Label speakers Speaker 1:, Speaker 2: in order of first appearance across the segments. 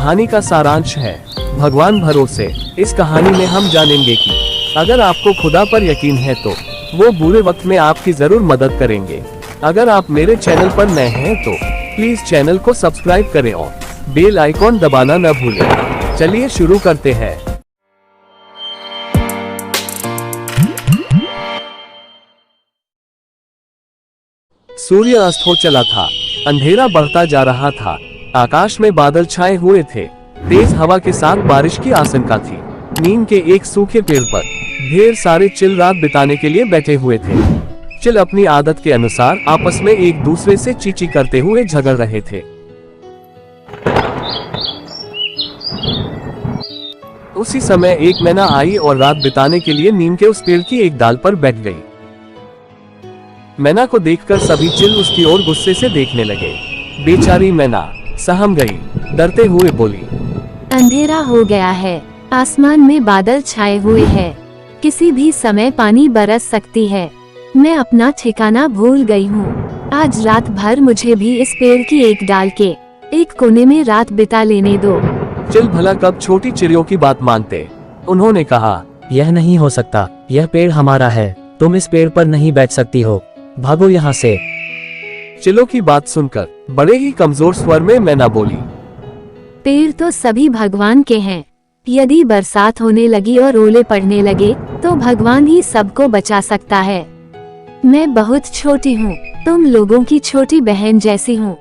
Speaker 1: कहानी का सारांश है भगवान भरोसे। इस कहानी में हम जानेंगे कि अगर आपको खुदा पर यकीन है तो वो बुरे वक्त में आपकी जरूर मदद करेंगे। अगर आप मेरे चैनल पर नए हैं तो प्लीज चैनल को सब्सक्राइब करें और बेल आइकॉन दबाना न भूलें। चलिए शुरू करते हैं। सूर्य अस्त हो चला था। अंधेरा बढ़ता जा रहा था। आकाश में बादल छाए हुए थे। तेज हवा के साथ बारिश की आशंका थी। नीम के एक सूखे पेड़ पर ढेर सारे चिल रात बिताने के लिए बैठे हुए थे। चिल अपनी आदत के अनुसार आपस में एक दूसरे से चींची करते हुए झगड़ रहे थे। उसी समय एक मैना आई और रात बिताने के लिए नीम के उस पेड़ की एक डाल पर बैठ गई। मैना को देखकर सभी चिल उसकी ओर गुस्से से देखने लगे। बेचारी मैना सहम गई, डरते हुए बोली,
Speaker 2: अंधेरा हो गया है, आसमान में बादल छाए हुए हैं, किसी भी समय पानी बरस सकती है। मैं अपना ठिकाना भूल गई हूँ। आज रात भर मुझे भी इस पेड़ की एक डाल के एक कोने में रात बिता लेने दो।
Speaker 1: चिल भला कब छोटी चिड़ियों की बात मानते। उन्होंने कहा,
Speaker 3: यह नहीं हो सकता, यह पेड़ हमारा है, तुम इस पेड़ पर नहीं बैठ सकती हो, भागो यहाँ से।
Speaker 1: चिलों की बात सुनकर बड़े ही कमजोर स्वर में मैना बोली,
Speaker 2: पेड़ तो सभी भगवान के हैं। यदि बरसात होने लगी और ओले पड़ने लगे तो भगवान ही सबको बचा सकता है। मैं बहुत छोटी हूँ, तुम लोगों की छोटी बहन जैसी हूँ।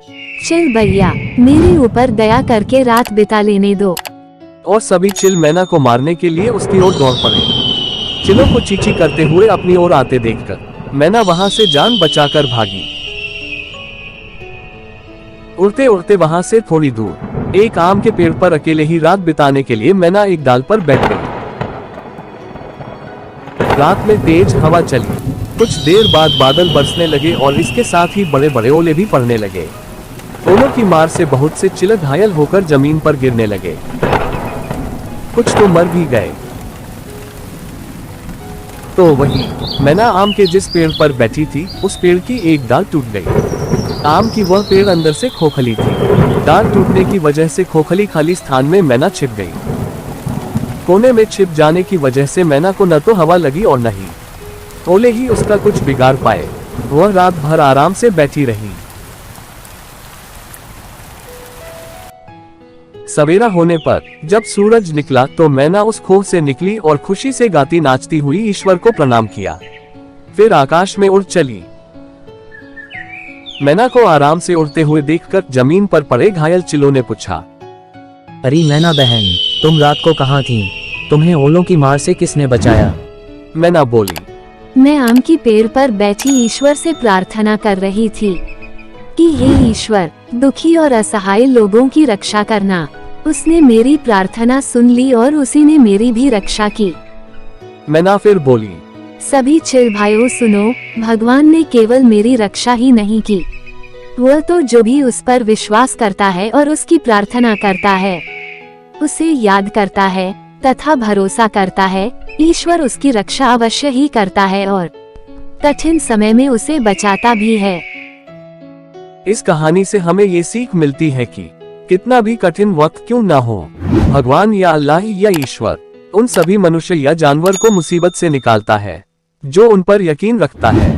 Speaker 2: चिल भैया, मेरे ऊपर दया करके रात बिता लेने दो।
Speaker 1: और सभी चिल मैना को मारने के लिए उसकी ओर दौड़ पड़े। चिलों को चींची करते हुए अपनी ओर आते देखकर मैना वहां से जान बचाकर भागी। उड़ते उड़ते वहां से थोड़ी दूर एक आम के पेड़ पर अकेले ही रात बिताने के लिए मैना एक डाल पर बैठ गई। रात में तेज हवा चली। कुछ देर बाद बादल बरसने लगे और इसके साथ ही बड़े बड़े ओले भी पड़ने लगे। ओलों की मार से बहुत से चिल घायल होकर जमीन पर गिरने लगे। कुछ तो मर भी गए। तो वही मैना आम के जिस पेड़ पर बैठी थी उस पेड़ की एक डाल टूट गई। आम की वह पेड़ अंदर से खोखली थी। डाल टूटने की वजह से खोखली खाली स्थान में मैना छिप गई। कोने में छिप जाने की वजह से मैना को न तो हवा लगी और न ही ओले ही उसका कुछ बिगाड़ पाए। वह रात भर आराम से बैठी रही। सवेरा होने पर जब सूरज निकला तो मैना उस खोह से निकली और खुशी से गाती नाचती हुई ईश्वर को प्रणाम किया। फिर आकाश में उड़ चली। मैना को आराम से उड़ते हुए देखकर जमीन पर पड़े घायल चिलों ने पूछा,
Speaker 3: अरे मैना बहन, तुम रात को कहाँ थी? तुम्हें ओलों की मार से किसने बचाया?
Speaker 1: मैना बोली,
Speaker 2: मैं आम की पेड़ पर बैठी ईश्वर से प्रार्थना कर रही थी कि हे ईश्वर, दुखी और असहाय लोगों की रक्षा करना। उसने मेरी प्रार्थना सुन ली और उसी ने मेरी भी रक्षा की।
Speaker 1: मैना फिर बोली,
Speaker 2: सभी चिल भाइयों सुनो, भगवान ने केवल मेरी रक्षा ही नहीं की, वह तो जो भी उस पर विश्वास करता है और उसकी प्रार्थना करता है, उसे याद करता है तथा भरोसा करता है, ईश्वर उसकी रक्षा अवश्य ही करता है और कठिन समय में उसे बचाता भी है।
Speaker 1: इस कहानी से हमें ये सीख मिलती है कि कितना भी कठिन वक्त क्यों ना हो, भगवान या अल्लाह या ईश्वर उन सभी मनुष्य या जानवर को मुसीबत से निकालता है जो उन पर यकीन रखता है।